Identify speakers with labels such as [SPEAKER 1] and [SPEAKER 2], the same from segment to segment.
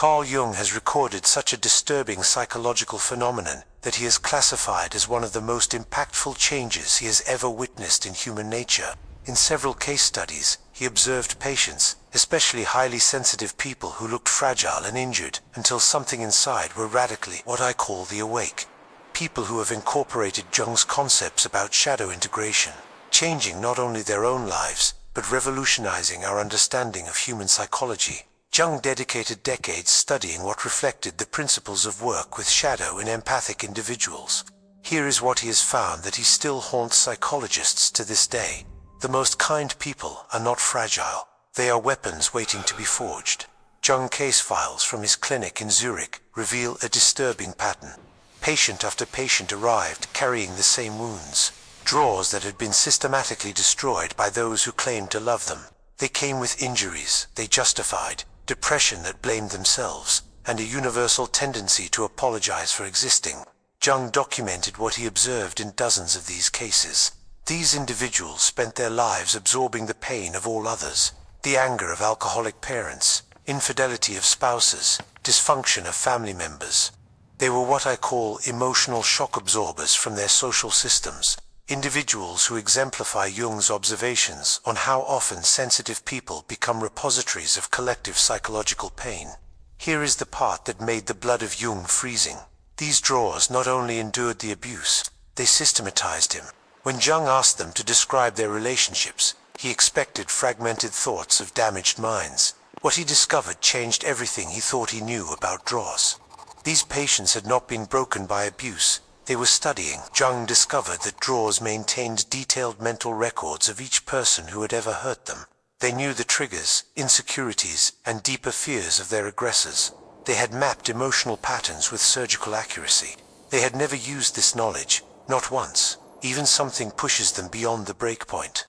[SPEAKER 1] Carl Jung has recorded such a disturbing psychological phenomenon that he is classified as one of the most impactful changes he has ever witnessed in human nature. In several case studies, he observed patients, especially highly sensitive people who looked fragile and injured, until something inside were radically what I call the awake. People who have incorporated Jung's concepts about shadow integration, changing not only their own lives, but revolutionizing our understanding of human psychology. Jung dedicated decades studying what reflected the principles of work with shadow in empathic individuals. Here is what he has found that he still haunts psychologists to this day. The most kind people are not fragile. They are weapons waiting to be forged. Jung case files from his clinic in Zurich reveal a disturbing pattern. Patient after patient arrived carrying the same wounds, drawers that had been systematically destroyed by those who claimed to love them. They came with injuries they justified, depression that blamed themselves, and a universal tendency to apologize for existing. Jung documented what he observed in dozens of these cases. These individuals spent their lives absorbing the pain of all others, the anger of alcoholic parents, infidelity of spouses, dysfunction of family members. They were what I call emotional shock absorbers from their social systems, individuals who exemplify Jung's observations on how often sensitive people become repositories of collective psychological pain. Here is the part that made the blood of Jung freezing. These drawers not only endured the abuse, they systematized him. When Jung asked them to describe their relationships, he expected fragmented thoughts of damaged minds. What he discovered changed everything he thought he knew about drawers. These patients had not been broken by abuse. They were studying. Jung discovered that drawers maintained detailed mental records of each person who had ever hurt them. They knew the triggers, insecurities, and deeper fears of their aggressors. They had mapped emotional patterns with surgical accuracy. They had never used this knowledge, not once. Even something pushes them beyond the breakpoint.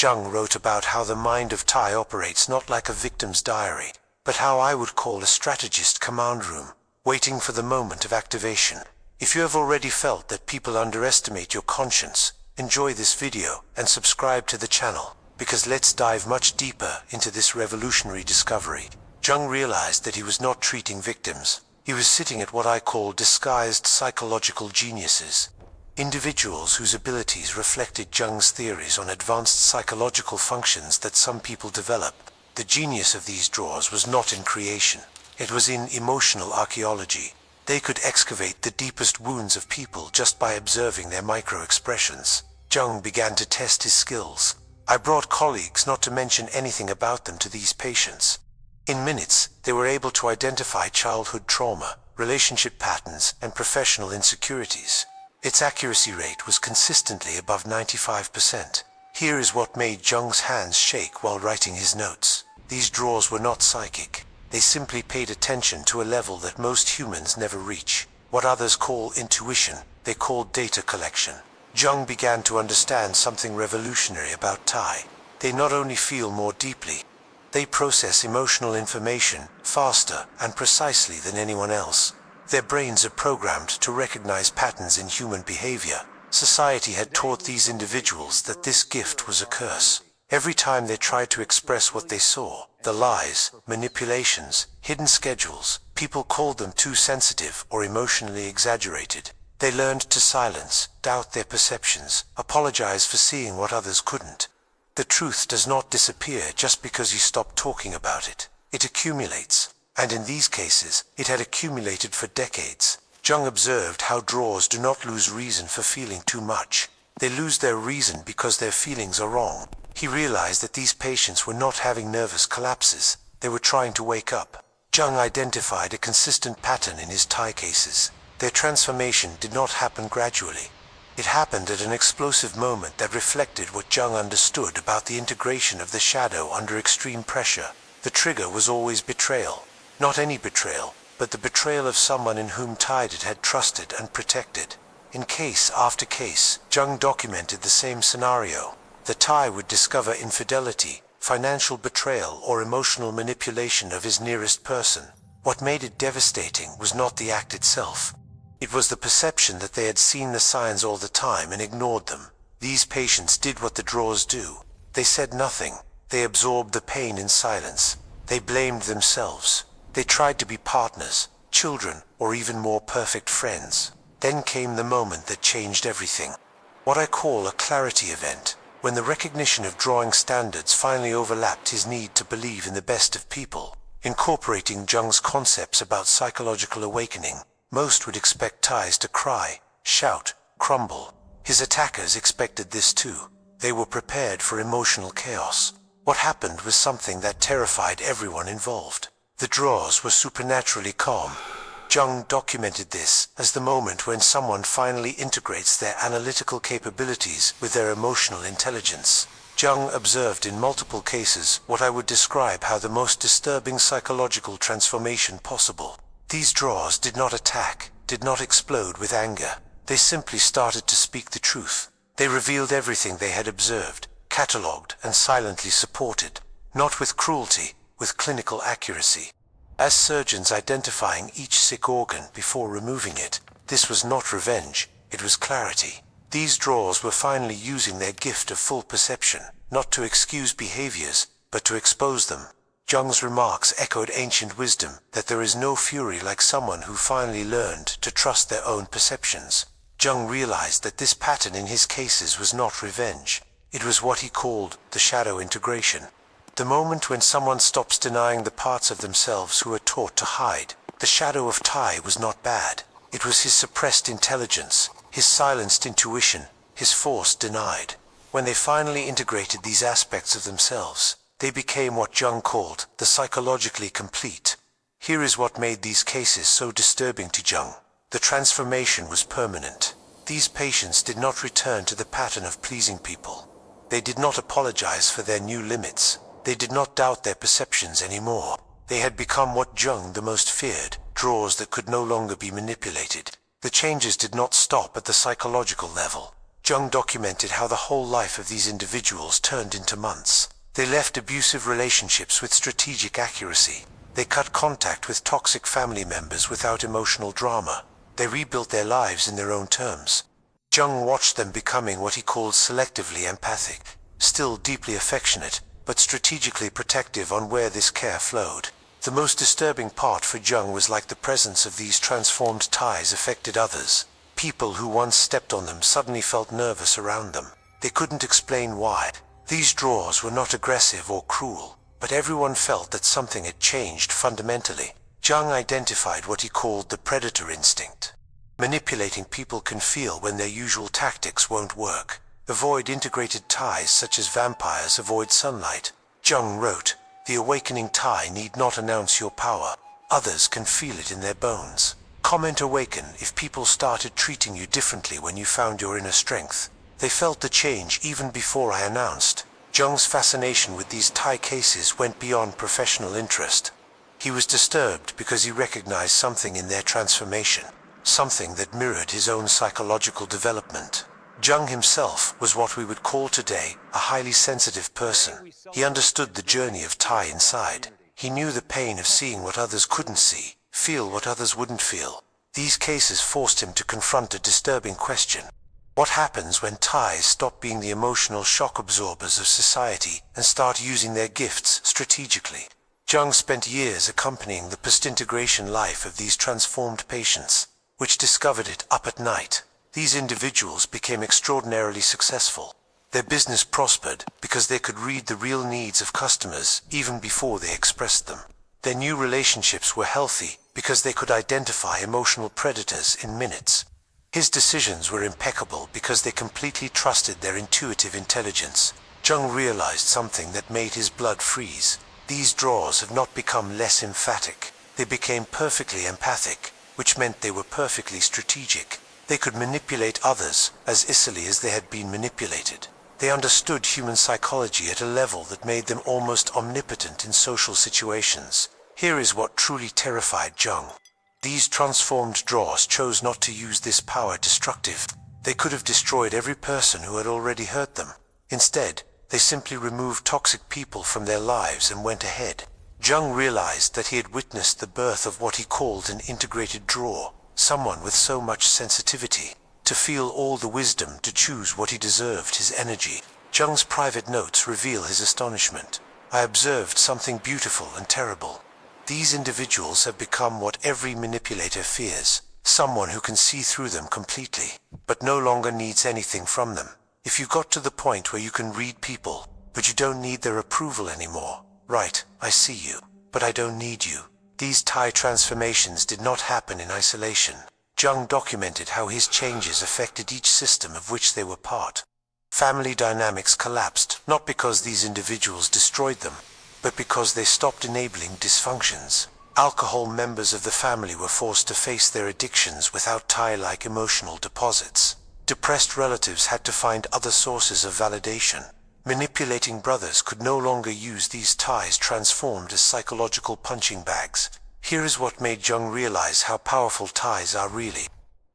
[SPEAKER 1] Jung wrote about how the mind of Tai operates not like a victim's diary, but how I would call a strategist command room, waiting for the moment of activation. If you have already felt that people underestimate your conscience, enjoy this video and subscribe to the channel, because let's dive much deeper into this revolutionary discovery. Jung realized that he was not treating victims. He was sitting at what I call disguised psychological geniuses. Individuals whose abilities reflected Jung's theories on advanced psychological functions that some people develop. The genius of these drawers was not in creation. It was in emotional archaeology. They could excavate the deepest wounds of people just by observing their micro-expressions. Jung began to test his skills. I brought colleagues not to mention anything about them to these patients. In minutes, they were able to identify childhood trauma, relationship patterns, and professional insecurities. Its accuracy rate was consistently above 95%. Here is what made Jung's hands shake while writing his notes. These drawers were not psychic. They simply paid attention to a level that most humans never reach. What others call intuition, they called data collection. Jung began to understand something revolutionary about Tai. They not only feel more deeply, they process emotional information faster and precisely than anyone else. Their brains are programmed to recognize patterns in human behavior. Society had taught these individuals that this gift was a curse. Every time they tried to express what they saw, the lies, manipulations, hidden schedules, people called them too sensitive or emotionally exaggerated. They learned to silence, doubt their perceptions, apologize for seeing what others couldn't. The truth does not disappear just because you stop talking about it. It accumulates. And in these cases, it had accumulated for decades. Jung observed how drawers do not lose reason for feeling too much. They lose their reason because their feelings are wrong. He realized that these patients were not having nervous collapses. They were trying to wake up. Jung identified a consistent pattern in his Tai cases. Their transformation did not happen gradually. It happened at an explosive moment that reflected what Jung understood about the integration of the shadow under extreme pressure. The trigger was always betrayal. Not any betrayal, but the betrayal of someone in whom Tai had trusted and protected. In case after case, Jung documented the same scenario. The Tai would discover infidelity, financial betrayal, or emotional manipulation of his nearest person. What made it devastating was not the act itself. It was the perception that they had seen the signs all the time and ignored them. These patients did what the drawers do. They said nothing. They absorbed the pain in silence. They blamed themselves. They tried to be partners, children, or even more perfect friends. Then came the moment that changed everything. What I call a clarity event, when the recognition of drawing standards finally overlapped his need to believe in the best of people. Incorporating Jung's concepts about psychological awakening, most would expect ties to cry, shout, crumble. His attackers expected this too. They were prepared for emotional chaos. What happened was something that terrified everyone involved. The draws were supernaturally calm. Jung documented this as the moment when someone finally integrates their analytical capabilities with their emotional intelligence. Jung observed in multiple cases what I would describe how the most disturbing psychological transformation possible. These draws did not attack, did not explode with anger. They simply started to speak the truth. They revealed everything they had observed, catalogued, and silently supported, not with cruelty, with clinical accuracy. As surgeons identifying each sick organ before removing it, this was not revenge, it was clarity. These draws were finally using their gift of full perception, not to excuse behaviors, but to expose them. Jung's remarks echoed ancient wisdom that there is no fury like someone who finally learned to trust their own perceptions. Jung realized that this pattern in his cases was not revenge. It was what he called the shadow integration. The moment when someone stops denying the parts of themselves who are taught to hide. The shadow of Tai was not bad. It was his suppressed intelligence, his silenced intuition, his force denied. When they finally integrated these aspects of themselves, they became what Jung called the psychologically complete. Here is what made these cases so disturbing to Jung. The transformation was permanent. These patients did not return to the pattern of pleasing people. They did not apologize for their new limits. They did not doubt their perceptions anymore. They had become what Jung the most feared, draws that could no longer be manipulated. The changes did not stop at the psychological level. Jung documented how the whole life of these individuals turned into months. They left abusive relationships with strategic accuracy. They cut contact with toxic family members without emotional drama. They rebuilt their lives in their own terms. Jung watched them becoming what he called selectively empathic, still deeply affectionate, but strategically protective on where this care flowed. The most disturbing part for Jung was like the presence of these transformed ties affected others. People who once stepped on them suddenly felt nervous around them. They couldn't explain why. These draws were not aggressive or cruel, but everyone felt that something had changed fundamentally. Jung identified what he called the predator instinct. Manipulating people can feel when their usual tactics won't work. Avoid integrated ties such as vampires avoid sunlight. Jung wrote, "The awakening tie need not announce your power. Others can feel it in their bones. Comment awaken if people started treating you differently when you found your inner strength. They felt the change even before I announced." Jung's fascination with these tie cases went beyond professional interest. He was disturbed because he recognized something in their transformation, something that mirrored his own psychological development. Jung himself was what we would call today a highly sensitive person. He understood the journey of Tai inside. He knew the pain of seeing what others couldn't see, feel what others wouldn't feel. These cases forced him to confront a disturbing question. What happens when ties stop being the emotional shock absorbers of society and start using their gifts strategically? Jung spent years accompanying the post-integration life of these transformed patients, which discovered it up at night. These individuals became extraordinarily successful. Their business prospered because they could read the real needs of customers even before they expressed them. Their new relationships were healthy because they could identify emotional predators in minutes. His decisions were impeccable because they completely trusted their intuitive intelligence. Jung realized something that made his blood freeze. These draws had not become less emphatic. They became perfectly empathic, which meant they were perfectly strategic. They could manipulate others as easily as they had been manipulated. They understood human psychology at a level that made them almost omnipotent in social situations. Here is what truly terrified Jung. These transformed draws chose not to use this power destructive. They could have destroyed every person who had already hurt them. Instead, they simply removed toxic people from their lives and went ahead. Jung realized that he had witnessed the birth of what he called an integrated draw, someone with so much sensitivity, to feel all the wisdom to choose what he deserved his energy. Jung's private notes reveal his astonishment. "I observed something beautiful and terrible. These individuals have become what every manipulator fears, someone who can see through them completely, but no longer needs anything from them. If you got to the point where you can read people, but you don't need their approval anymore, right, I see you, but I don't need you. These Thai transformations did not happen in isolation. Jung documented how his changes affected each system of which they were part. Family dynamics collapsed, not because these individuals destroyed them, but because they stopped enabling dysfunctions. Alcohol members of the family were forced to face their addictions without Thai-like emotional deposits. Depressed relatives had to find other sources of validation. Manipulating brothers could no longer use these ties transformed as psychological punching bags. Here is what made Jung realize how powerful ties are really.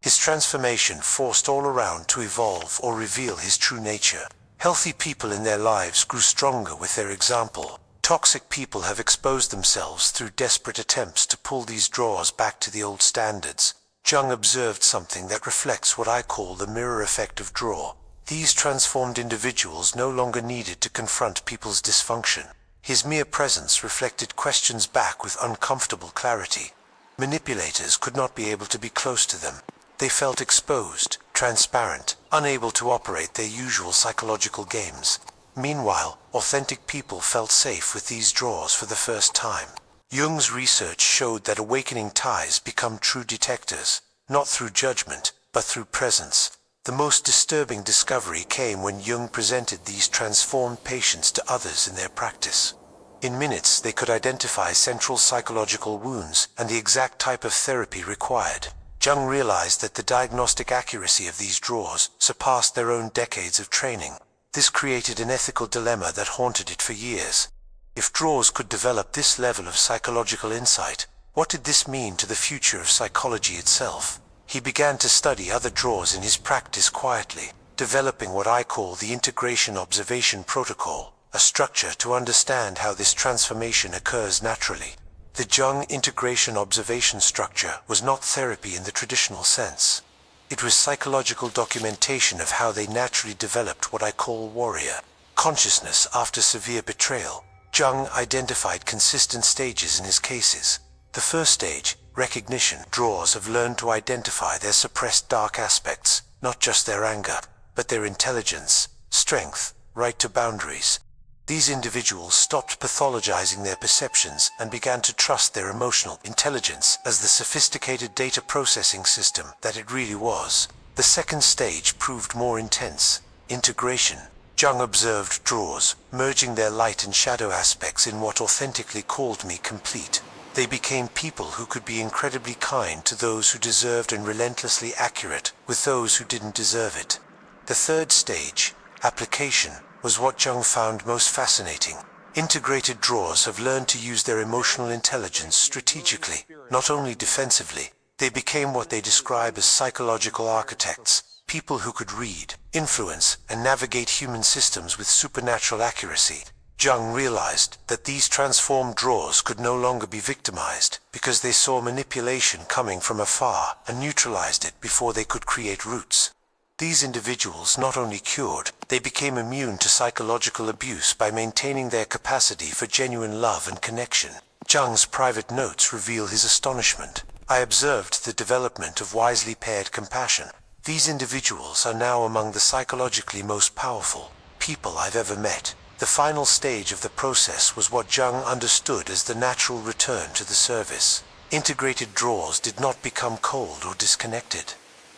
[SPEAKER 1] His transformation forced all around to evolve or reveal his true nature. Healthy people in their lives grew stronger with their example. Toxic people have exposed themselves through desperate attempts to pull these drawers back to the old standards. Jung observed something that reflects what I call the mirror effect of draw. These transformed individuals no longer needed to confront people's dysfunction. His mere presence reflected questions back with uncomfortable clarity. Manipulators could not be able to be close to them. They felt exposed, transparent, unable to operate their usual psychological games. Meanwhile, authentic people felt safe with these drawers for the first time. Jung's research showed that awakening ties become true detectors, not through judgment, but through presence. The most disturbing discovery came when Jung presented these transformed patients to others in their practice. In minutes, they could identify central psychological wounds and the exact type of therapy required. Jung realized that the diagnostic accuracy of these drawers surpassed their own decades of training. This created an ethical dilemma that haunted it for years. If drawers could develop this level of psychological insight, what did this mean to the future of psychology itself? He began to study other drawers in his practice quietly, developing what I call the integration observation protocol, a structure to understand how this transformation occurs naturally. The Jung integration observation structure was not therapy in the traditional sense. It was psychological documentation of how they naturally developed what I call warrior consciousness after severe betrayal. Jung identified consistent stages in his cases. The first stage, recognition. Drawers have learned to identify their suppressed dark aspects, not just their anger, but their intelligence, strength, right to boundaries. These individuals stopped pathologizing their perceptions and began to trust their emotional intelligence as the sophisticated data processing system that it really was. The second stage proved more intense. Integration. Jung observed drawers, merging their light and shadow aspects in what authentically called me complete. They became people who could be incredibly kind to those who deserved and relentlessly accurate with those who didn't deserve it. The third stage, application, was what Jung found most fascinating. Integrated drawers have learned to use their emotional intelligence strategically, not only defensively. They became what they describe as psychological architects, people who could read, influence, and navigate human systems with supernatural accuracy. Jung realized that these transformed drawers could no longer be victimized because they saw manipulation coming from afar and neutralized it before they could create roots. These individuals not only cured, they became immune to psychological abuse by maintaining their capacity for genuine love and connection. Jung's private notes reveal his astonishment. I observed the development of wisely paired compassion. These individuals are now among the psychologically most powerful people I've ever met. The final stage of the process was what Jung understood as the natural return to the service. Integrated drawers did not become cold or disconnected.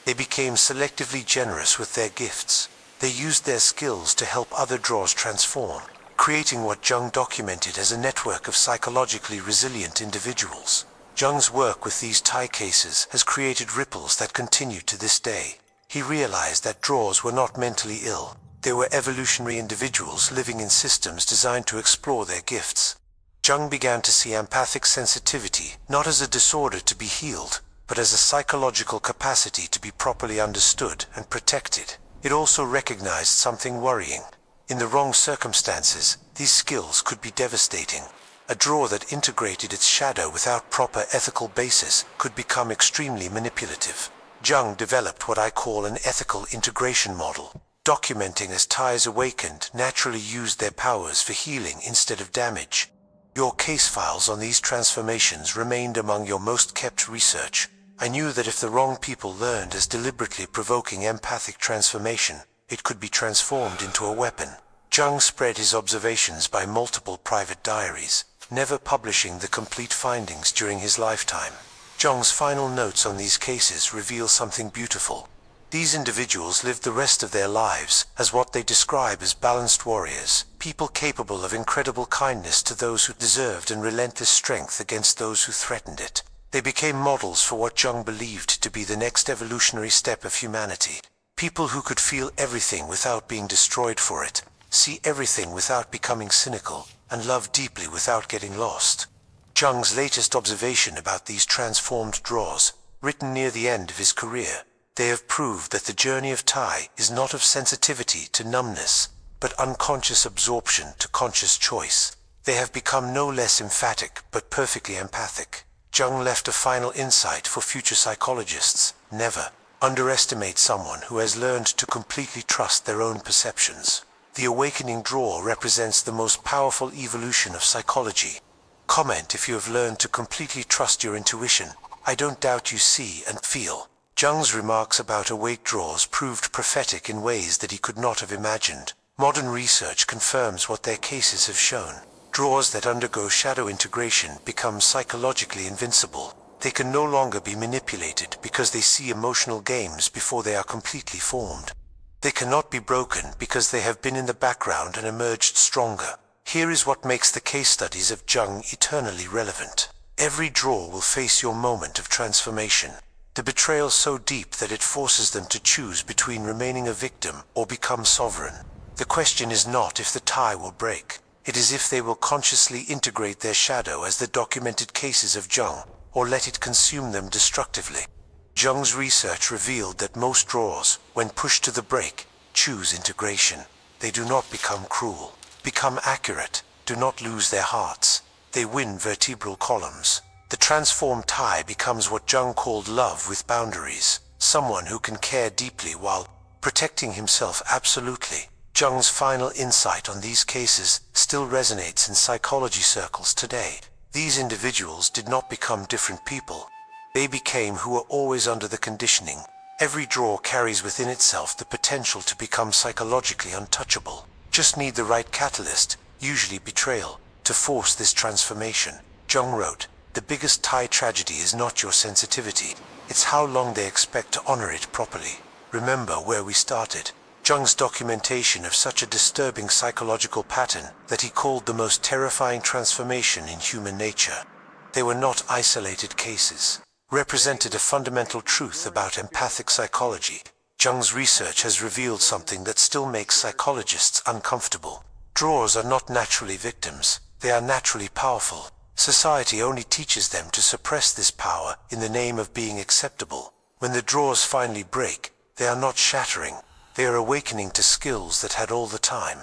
[SPEAKER 1] They became selectively generous with their gifts. They used their skills to help other drawers transform, creating what Jung documented as a network of psychologically resilient individuals. Jung's work with these Thai cases has created ripples that continue to this day. He realized that drawers were not mentally ill. They were evolutionary individuals living in systems designed to explore their gifts. Jung began to see empathic sensitivity not as a disorder to be healed, but as a psychological capacity to be properly understood and protected. It also recognized something worrying. In the wrong circumstances, these skills could be devastating. A drawer that integrated its shadow without proper ethical basis could become extremely manipulative. Jung developed what I call an ethical integration model, documenting as ties awakened naturally used their powers for healing instead of damage. Your case files on these transformations remained among your most kept research. I knew that if the wrong people learned as deliberately provoking empathic transformation, it could be transformed into a weapon. Jung spread his observations by multiple private diaries, never publishing the complete findings during his lifetime. Jung's final notes on these cases reveal something beautiful. These individuals lived the rest of their lives as what they describe as balanced warriors, people capable of incredible kindness to those who deserved and relentless strength against those who threatened it. They became models for what Jung believed to be the next evolutionary step of humanity. People who could feel everything without being destroyed for it, see everything without becoming cynical, and love deeply without getting lost. Jung's latest observation about these transformed draws, written near the end of his career, they have proved that the journey of Tai is not of sensitivity to numbness, but unconscious absorption to conscious choice. They have become no less emphatic, but perfectly empathic. Jung left a final insight for future psychologists: never underestimate someone who has learned to completely trust their own perceptions. The awakening draw represents the most powerful evolution of psychology. Comment if you have learned to completely trust your intuition. I don't doubt you see and feel. Jung's remarks about awake draws proved prophetic in ways that he could not have imagined. Modern research confirms what their cases have shown. Draws that undergo shadow integration become psychologically invincible. They can no longer be manipulated because they see emotional games before they are completely formed. They cannot be broken because they have been in the background and emerged stronger. Here is what makes the case studies of Jung eternally relevant. Every draw will face your moment of transformation. The betrayal so deep that it forces them to choose between remaining a victim or become sovereign. The question is not if the tie will break. It is if they will consciously integrate their shadow as the documented cases of Jung, or let it consume them destructively. Jung's research revealed that most draws, when pushed to the brink, choose integration. They do not become cruel, become accurate, do not lose their hearts. They win vertebral columns. The transformed Tai becomes what Jung called love with boundaries, someone who can care deeply while protecting himself absolutely. Jung's final insight on these cases still resonates in psychology circles today. These individuals did not become different people. They became who were always under the conditioning. Every draw carries within itself the potential to become psychologically untouchable. Just need the right catalyst, usually betrayal, to force this transformation. Jung wrote, "The biggest Tai tragedy is not your sensitivity. It's how long they expect to honor it properly." Remember where we started. Jung's documentation of such a disturbing psychological pattern that he called the most terrifying transformation in human nature. They were not isolated cases. Represented a fundamental truth about empathic psychology. Jung's research has revealed something that still makes psychologists uncomfortable. Draws are not naturally victims. They are naturally powerful. Society only teaches them to suppress this power in the name of being acceptable. When the draws finally break, they are not shattering. They are awakening to skills that had all the time.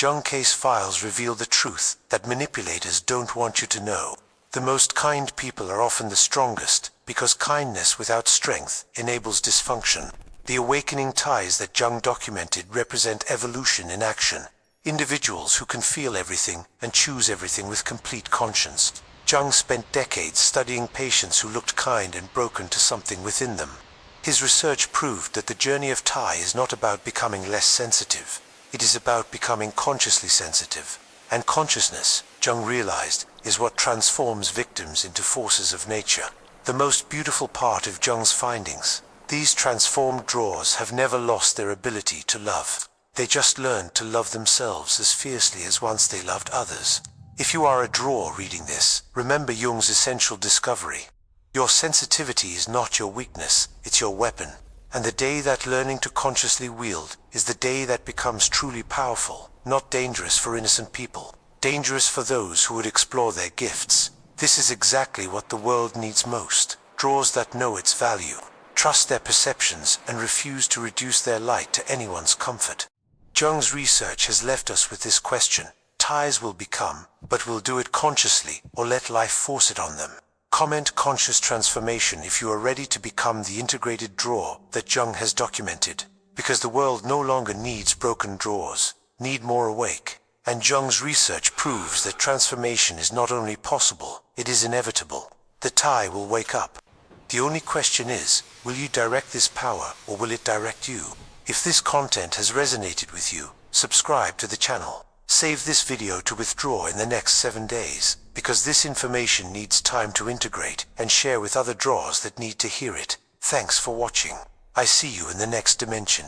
[SPEAKER 1] Jung case files reveal the truth that manipulators don't want you to know. The most kind people are often the strongest, because kindness without strength enables dysfunction. The awakening ties that Jung documented represent evolution in action. Individuals who can feel everything and choose everything with complete conscience. Jung spent decades studying patients who looked kind and broken to something within them. His research proved that the journey of Tai is not about becoming less sensitive. It is about becoming consciously sensitive. And consciousness, Jung realized, is what transforms victims into forces of nature. The most beautiful part of Jung's findings: these transformed draws have never lost their ability to love. They just learned to love themselves as fiercely as once they loved others. If you are a draw reading this, remember Jung's essential discovery. Your sensitivity is not your weakness, it's your weapon. And the day that learning to consciously wield is the day that becomes truly powerful, not dangerous for innocent people, dangerous for those who would explore their gifts. This is exactly what the world needs most: draws that know its value, trust their perceptions, and refuse to reduce their light to anyone's comfort. Jung's research has left us with this question: Tais will become, but will do it consciously or let life force it on them? Comment conscious transformation if you are ready to become the integrated draw that Jung has documented, because the world no longer needs broken draws, need more awake. And Jung's research proves that transformation is not only possible, it is inevitable. The Tai will wake up. The only question is, will you direct this power or will it direct you? If this content has resonated with you, subscribe to the channel. Save this video to withdraw in the next 7 days, because this information needs time to integrate and share with other draws that need to hear it. Thanks for watching. I see you in the next dimension.